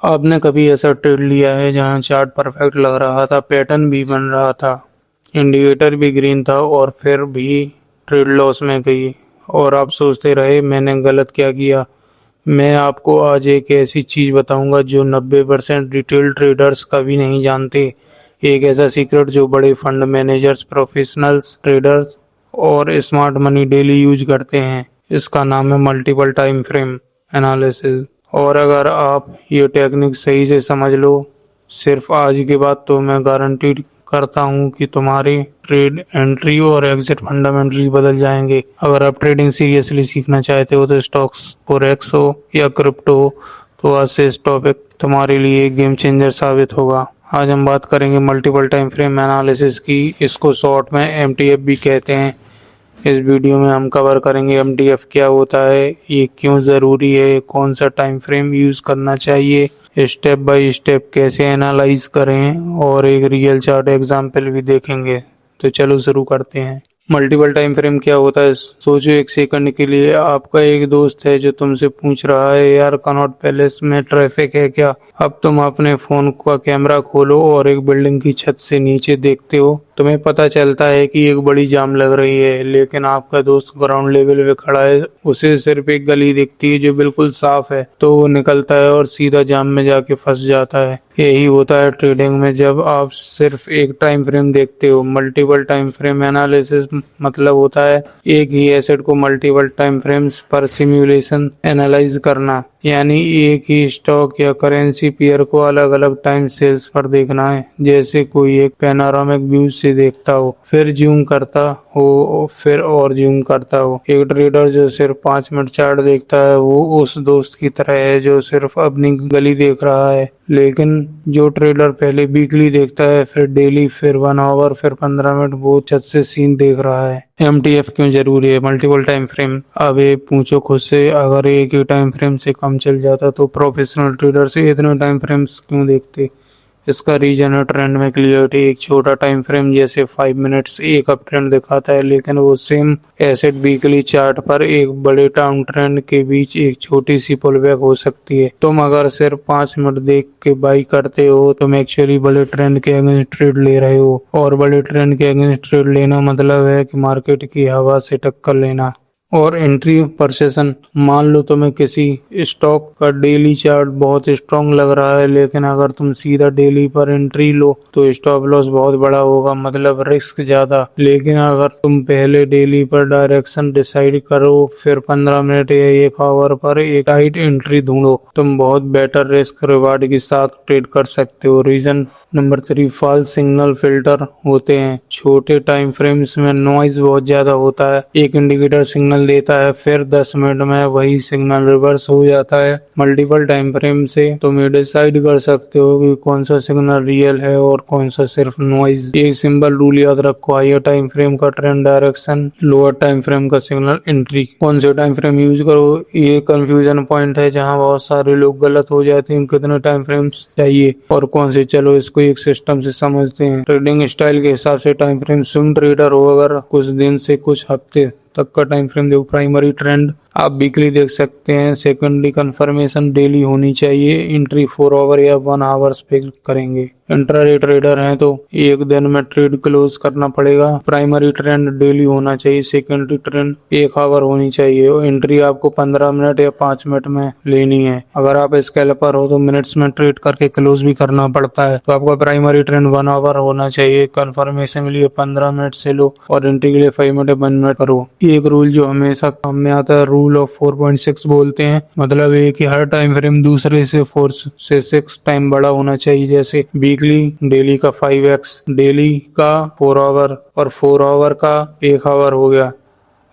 आपने कभी ऐसा ट्रेड लिया है जहां चार्ट परफेक्ट लग रहा था, पैटर्न भी बन रहा था, इंडिकेटर भी ग्रीन था और फिर भी ट्रेड लॉस में गई और आप सोचते रहे मैंने गलत क्या किया? मैं आपको आज एक ऐसी चीज बताऊंगा जो 90% रिटेल ट्रेडर्स कभी नहीं जानते। एक ऐसा सीक्रेट जो बड़े फंड मैनेजर्स, प्रोफेशनल्स, ट्रेडर्स और स्मार्ट मनी डेली यूज करते हैं। इसका नाम है मल्टीपल टाइम फ्रेम एनालिसिस। और अगर आप ये टेक्निक सही से समझ लो सिर्फ आज के बाद, तो मैं गारंटी करता हूँ कि तुम्हारे ट्रेड एंट्री और एग्जिट फंडामेंटली बदल जाएंगे। अगर आप ट्रेडिंग सीरियसली सीखना चाहते हो तो स्टॉक्स, फॉरेक्स हो या क्रिप्टो हो, तो आज से इस टॉपिक तुम्हारे लिए एक गेम चेंजर साबित होगा। आज हम बात करेंगे मल्टीपल टाइम फ्रेम एनालिसिस की। इसको शॉर्ट में एमटीएफ भी कहते हैं। इस वीडियो में हम कवर करेंगे एमटीएफ क्या होता है, ये क्यों ज़रूरी है, कौन सा टाइम फ्रेम यूज़ करना चाहिए, स्टेप बाय स्टेप कैसे एनालाइज करें और एक रियल चार्ट एग्जाम्पल भी देखेंगे। तो चलो शुरू करते हैं। मल्टीपल टाइम फ्रेम क्या होता है? सोचो एक सेकंड के लिए, आपका एक दोस्त है जो तुमसे पूछ रहा है यार कनॉट पैलेस में ट्रैफिक है क्या? अब तुम अपने फोन का कैमरा खोलो और एक बिल्डिंग की छत से नीचे देखते हो। तुम्हें पता चलता है कि एक बड़ी जाम लग रही है, लेकिन आपका दोस्त ग्राउंड लेवल पे खड़ा है, उसे सिर्फ एक गली दिखती है जो बिल्कुल साफ है, तो वो निकलता है और सीधा जाम में जाके फंस जाता है। यही होता है ट्रेडिंग में जब आप सिर्फ एक टाइम फ्रेम देखते हो। मल्टीपल टाइम फ्रेम एनालिसिस मतलब होता है एक ही एसेट को मल्टीपल टाइम फ्रेम्स पर सिमुलेशन एनालाइज करना, यानी एक ही स्टॉक या करेंसी पेयर को अलग अलग टाइम सेल्स पर देखना है, जैसे कोई एक पैनोरामिक व्यू से देखता हो, फिर जूम करता हो, फिर और जूम करता हो। एक ट्रेडर जो सिर्फ 5 मिनट चार्ट देखता है वो उस दोस्त की तरह है जो सिर्फ अपनी गली देख रहा है, लेकिन जो ट्रेडर पहले वीकली देखता है, फिर डेली, फिर 1 आवर, फिर 15 मिनट, वो छत से सीन देख रहा है। एमटीएफ क्यों जरूरी है? Multiple time frame. अब ये पूछो खुद से, अगर एक ही टाइम फ्रेम से कम चल जाता तो प्रोफेशनल ट्रेडर से इतने टाइम फ्रेम्स क्यों देखते? इसका रीजन है ट्रेंड में क्लियरिटी। एक छोटा टाइम फ्रेम जैसे 5 मिनट्स एक अप ट्रेंड दिखाता है, लेकिन वो सेम एसेट वीकली चार्ट पर एक बड़े डाउन ट्रेंड के बीच एक छोटी सी पुलबैक हो सकती है। तुम अगर सिर्फ 5 मिनट देख के बाई करते हो, तुम एक्चुअली बड़े ट्रेंड के अगेंस्ट ट्रेड ले रहे हो, और बड़े ट्रेंड के अगेंस्ट ट्रेड लेना मतलब है कि मार्केट की हवा से टक्कर लेना। और एंट्री परसेशन, मान लो तुम्हें किसी स्टॉक का डेली चार्ट बहुत स्ट्रांग लग रहा है, लेकिन अगर तुम सीधा डेली पर एंट्री लो तो स्टॉप लॉस बहुत बड़ा होगा, मतलब रिस्क ज्यादा। लेकिन अगर तुम पहले डेली पर डायरेक्शन डिसाइड करो, फिर 15 मिनट या 1 आवर पर एक टाइट एंट्री ढूंढो, तुम बहुत बेटर रिस्क रिवार्ड के साथ ट्रेड कर सकते हो। Reason number 3, false signal filter होते हैं। छोटे टाइम फ्रेम्स में नॉइज बहुत ज्यादा होता है। एक इंडिकेटर सिग्नल देता है, फिर 10 मिनट में वही सिग्नल रिवर्स हो जाता है। मल्टीपल टाइम फ्रेम से तुम ये डिसाइड कर सकते हो कि कौन सा सिग्नल रियल है और कौन सा सिर्फ नॉइज। एक सिंपल रूल याद रखो, हायर टाइम फ्रेम का trend direction, lower time frame का सिग्नल एंट्री। कौन से टाइम फ्रेम यूज करो, ये कंफ्यूजन पॉइंट है जहाँ बहुत सारे लोग गलत हो जाते हैं। कितने टाइम फ्रेम्स चाहिए और कौन से, चलो इसको एक सिस्टम से समझते हैं। ट्रेडिंग स्टाइल के हिसाब से टाइम फ्रेम, स्विंग ट्रेडर हो अगर कुछ दिन से कुछ हफ्ते तक का टाइम फ्रेम देखो। प्राइमरी ट्रेंड आप वीकली देख सकते हैं। सेकेंडरी कंफर्मेशन डेली होनी चाहिए। एंट्री 4 आवर या 1 आवर्स पे करेंगे। इंट्राडे ट्रेडर हैं तो एक दिन में ट्रेड क्लोज करना पड़ेगा। प्राइमरी ट्रेंड डेली होना चाहिए। सेकेंडरी ट्रेंड 1 आवर होनी चाहिए और एंट्री आपको 15 मिनट या 5 मिनट में लेनी है। अगर आप स्कैल्पर हो तो मिनट्स में ट्रेड करके क्लोज भी करना पड़ता है। तो आपका प्राइमरी ट्रेंड 1 आवर होना चाहिए। कंफर्मेशन के लिए 15 मिनट से लो और एंट्री के लिए 5 मिनट या 1 मिनट करो। एक रूल जो हमेशा काम में आता है, रूल ऑफ 4.6 बोलते हैं। मतलब है कि हर टाइम फ्रेम दूसरे से 4 से 6 टाइम बड़ा होना चाहिए। जैसे वीकली डेली का 5x, डेली का 4 आवर और 4 आवर का 1 आवर हो गया।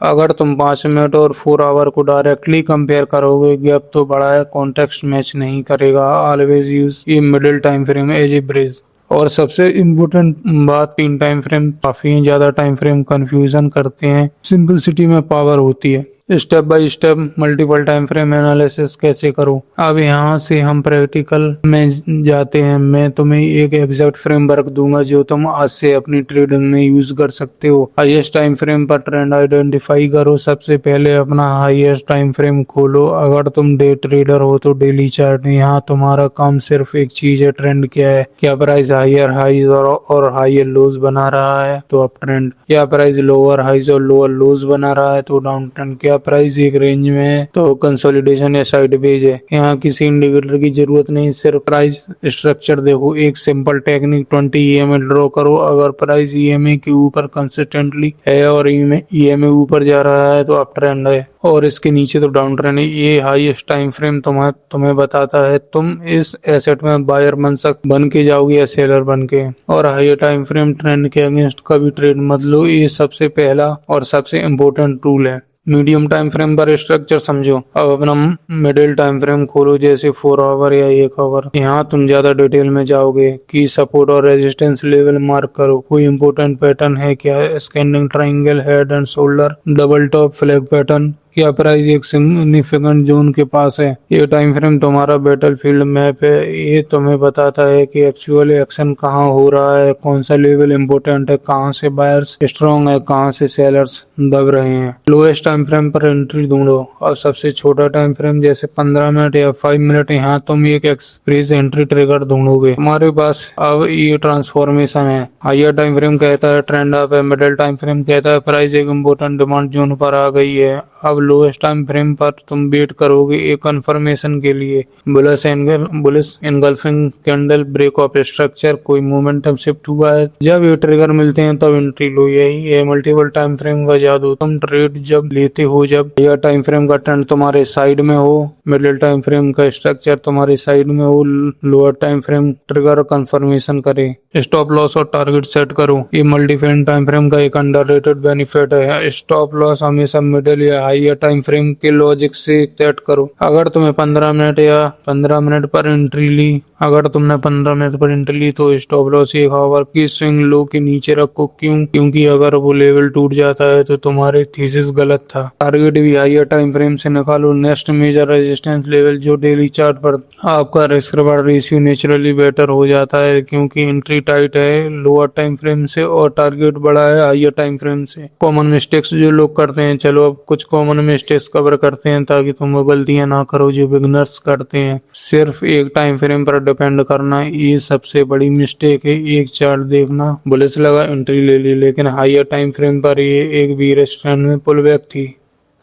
अगर तुम 5 मिनट और 4 आवर को डायरेक्टली कंपेयर करोगे, गैप तो बड़ा है, कॉन्टेक्स्ट मैच नहीं करेगा। ऑलवेज यूज ये middle time frame as a bridge. और सबसे इम्पोर्टेंट बात, 3 टाइम फ्रेम। काफी ज्यादा टाइम फ्रेम कंफ्यूजन करते हैं। सिंपलिसिटी में पावर होती है। Step by step multiple time frame analysis कैसे करूं। अब यहाँ से हम प्रैक्टिकल में जाते हैं। मैं तुम्हें एक एग्जैक्ट फ्रेमवर्क दूंगा जो तुम आज से अपनी ट्रेडिंग में यूज कर सकते हो। हाईएस्ट टाइम फ्रेम पर ट्रेंड आइडेंटिफाई करो। सबसे पहले अपना हाईएस्ट टाइम फ्रेम खोलो। अगर तुम डे ट्रेडर हो तो डेली चार्ट। यहाँ तुम्हारा काम सिर्फ एक चीज है, ट्रेंड क्या है। क्या प्राइस हायर हाईज और हायर लोज बना रहा है तो अप ट्रेंड। क्या प्राइस लोअर हाईज और लोअर लोज बना रहा है तो डाउन ट्रेंड। क्या प्राइस एक रेंज में है तो कंसोलिडेशन या साइडवेज है। यहाँ किसी इंडिकेटर की जरूरत नहीं, सिर्फ प्राइस स्ट्रक्चर देखो। एक सिंपल टेक्निक 20 EMA ड्रॉ करो। अगर प्राइस EMA के ऊपर कंसिस्टेंटली है और EMA ऊपर जा रहा है तो अप ट्रेंड है और इसके नीचे तो डाउन ट्रेंड है। ये हाईएस्ट टाइम फ्रेम तुम्हें बताता है तुम इस एसेट में बायर बन के जाओगे या सेलर बन के। और हाईयर टाइम फ्रेम ट्रेंड के अगेंस्ट कभी ट्रेड मत लो। ये सबसे पहला और सबसे इम्पोर्टेंट रूल है। मीडियम टाइम फ्रेम पर स्ट्रक्चर समझो। अब अपना मिडिल टाइम फ्रेम खोलो, जैसे 4 आवर या 1 आवर। यहाँ तुम ज्यादा डिटेल में जाओगे कि सपोर्ट और रेजिस्टेंस लेवल मार्क करो। कोई इंपॉर्टेंट पैटर्न है क्या। Scanning triangle, head and shoulder, double top, flag pattern. क्या प्राइस एक सिग्निफिकेंट जोन के पास है। ये टाइम फ्रेम तुम्हारा बैटलफील्ड मैप है। ये तुम्हें बताता है कि एक्चुअल एक्शन कहाँ हो रहा है, कौन सा लेवल इम्पोर्टेंट है, कहाँ से बायर्स स्ट्रॉन्ग है, कहाँ से सेलर्स दब रहे हैं। लोएस्ट टाइम फ्रेम पर एंट्री ढूंढो। और सबसे छोटा टाइम फ्रेम जैसे 15 मिनट या 5 मिनट, यहाँ तुम एक एक्सप्रेस एंट्री ट्रिगर ढूंढोगे। हमारे पास अब ये ट्रांसफॉर्मेशन है। हायर टाइम फ्रेम कहता है ट्रेंड अप है। मिडिल टाइम फ्रेम कहता है प्राइस एक इम्पोर्टेंट डिमांड जोन पर आ गई है। अब लोएस्ट टाइम फ्रेम पर तुम वेट करोगे एक कंफर्मेशन के लिए। Bullish engulfing candle, break of structure, कोई मोमेंटम शिफ्ट हुआ है। जब ये ट्रिगर मिलते हैं तब एंट्री लो। यही है मल्टीपल टाइम फ्रेम का जादू। तुम ट्रेड जब लेते हो जब यह टाइम फ्रेम का ट्रेंड तुम्हारे साइड में हो, मिडिल टाइम फ्रेम का स्ट्रक्चर तुम्हारे साइड में हो, lower time frame trigger confirmation करे। स्टॉप लॉस और टारगेट सेट करो। ये मल्टीपल टाइम फ्रेम का एक अंडररेटेड बेनिफिट है। स्टॉप लॉस हमेशा मिडिल या हाईयर टाइम फ्रेम के लॉजिक से सेट करो। अगर तुम्हें 15 मिनट पर एंट्री ली, अगर तुमने 15 मिनट पर एंट्री ली तो स्टॉप लॉस 1 आवर की स्विंग लो के नीचे रखो। क्योंकि अगर वो लेवल टूट जाता है तो तुम्हारी थीसिस गलत था। टारगेट भी हाईयर टाइम फ्रेम से निकालो। नेक्स्ट मेजर रेजिस्टेंस लेवल जो डेली चार्ट पर आपका risk reward ratio naturally better हो जाता है क्योंकि एंट्री टाइट है लोअर टाइम फ्रेम से और टारगेट बड़ा है हाईयर टाइम फ्रेम से। कॉमन मिस्टेक्स जो लोग करते हैं, चलो अब कुछ कॉमन मिस्टेक्स कवर करते हैं ताकि तुम वो गलतियां ना करो जो बिगनर्स करते हैं। सिर्फ एक टाइम फ्रेम पर डिपेंड करना, ये सबसे बड़ी मिस्टेक है। एक चार्ट देखना, बुलिश लगा एंट्री ले ली, लेकिन हाईयर टाइम फ्रेम पर ये एक भी रेस्टोरेंट में पुल बैक थी,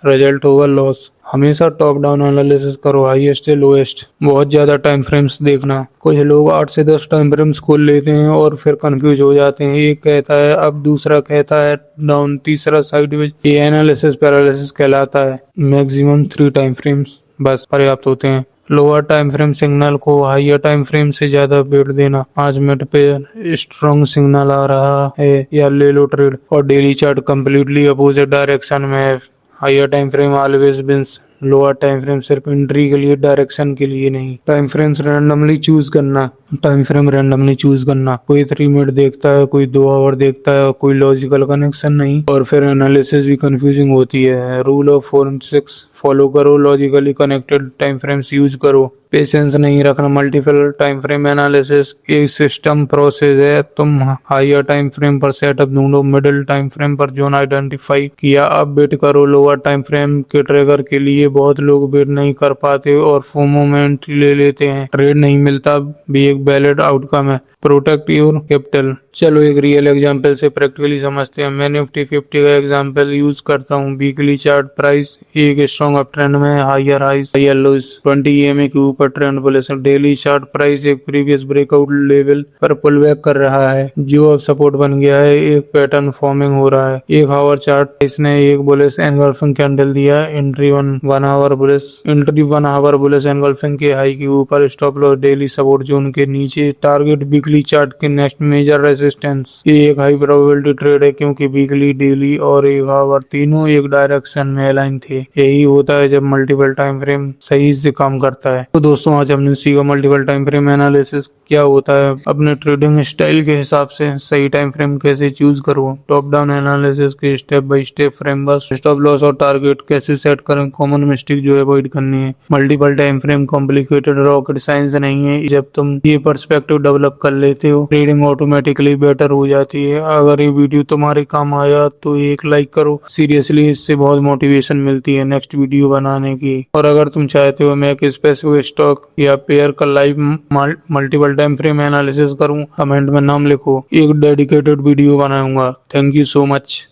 रिजल्ट होगा लॉस। हमेशा टॉप डाउन एनालिसिस करो, हाईएस्ट से लोएस्ट। बहुत ज्यादा टाइम फ्रेम्स देखना। कुछ लोग 8 से 10 टाइम फ्रेम्स खोल लेते हैं और फिर कंफ्यूज हो जाते हैं। एक कहता है अब, दूसरा कहता है डाउन, तीसरा साइडवेज। ये एनालिसिस पैरालिसिस कहलाता है। मैक्सिमम 3 टाइम फ्रेम्स बस पर्याप्त होते हैं। लोअर टाइम फ्रेम सिग्नल को हाईयर टाइम फ्रेम से ज्यादा वेट देना। 5 मिनट पे स्ट्रॉन्ग सिग्नल आ रहा है या ले लो ट्रेड। और daily chart completely opposite direction में है। Higher time frame always wins, lower time frame सिर्फ एंट्री के लिए, डायरेक्शन के लिए नहीं। टाइम फ्रेम्स रैंडमली चूज करना। टाइम फ्रेम रैंडमली चूज करना। कोई 3 मिनट देखता है, कोई 2 आवर देखता है, कोई लॉजिकल कनेक्शन नहीं, और फिर एनालिसिस भी कंफ्यूजिंग होती है। रूल ऑफ 4 and 6 फॉलो करो। Logically connected time frames use करो। पेशेंस नहीं रखना। मल्टीपल टाइम फ्रेम एनालिसिस एक सिस्टम प्रोसेस है। तुम हाईयर टाइम फ्रेम पर सेटअप ढूंढो, मिडिल टाइम फ्रेम पर जोन आइडेंटिफाई किया, अब वेट करो। लोअर टाइम फ्रेम के ट्रिगर के लिए बहुत लोग वेट नहीं कर पाते और फोमो में एंट्री ले लेते हैं। ट्रेड नहीं मिलता भी एक वैलिड आउटकम है। Protect your capital. चलो एक रियल एग्जांपल से प्रैक्टिकली समझते हैं। मैं निफ्टी 50 का एग्जांपल यूज करता हूँ। वीकली चार्ट प्राइस एक स्ट्रॉन्ग अप ट्रेंड में, higher highs higher lows, 20 EMA के ऊपर trend bullish. Daily chart price एक प्रीवियस ब्रेकआउट लेवल पर पुल बैक कर रहा है जो अब सपोर्ट बन गया है। एक पैटर्न फॉर्मिंग हो रहा है। 1 आवर चार्ट इसने एक बुलिश एनगल्फिंग कैंडल दिया। एंट्री 1 आवर बुलिश एनगल्फिंग के हाई के ऊपर, stop loss daily support zone के नीचे, टारगेट वीकली चार्ट के नेक्स्ट मेजर रेजिस्टेंस। ये एक हाई प्रोबेबिलिटी ट्रेड है क्योंकि वीकली, डेली और 1 आवर तीनों एक डायरेक्शन में अलाइन थे। यही होता है जब मल्टीपल टाइम फ्रेम सही से काम करता है। तो दोस्तों आज हमने सीखा मल्टीपल टाइम फ्रेम एनालिसिस क्या होता है, अपने ट्रेडिंग स्टाइल के हिसाब से सही टाइम फ्रेम कैसे चूज करो, टॉप डाउन एनालिसिस के step by step framework, stop loss और टारगेट कैसे सेट करें, कॉमन मिस्टेक जो अवॉइड करनी है। Multiple time frame complicated rocket science नहीं है। जब तुम ये पर्सपेक्टिव डेवलप कर लेते हो, ट्रेडिंग ऑटोमेटिकली बेटर हो जाती है। अगर ये वीडियो तुम्हारे काम आया तो एक लाइक करो, सीरियसली इससे बहुत मोटिवेशन मिलती है नेक्स्ट वीडियो बनाने की। और अगर तुम चाहते हो मैं एक स्पेसिफिक स्टॉक या पेयर का live multiple time frame analysis करूं, कमेंट में नाम लिखो, एक डेडिकेटेड वीडियो बनाऊंगा। Thank you so much.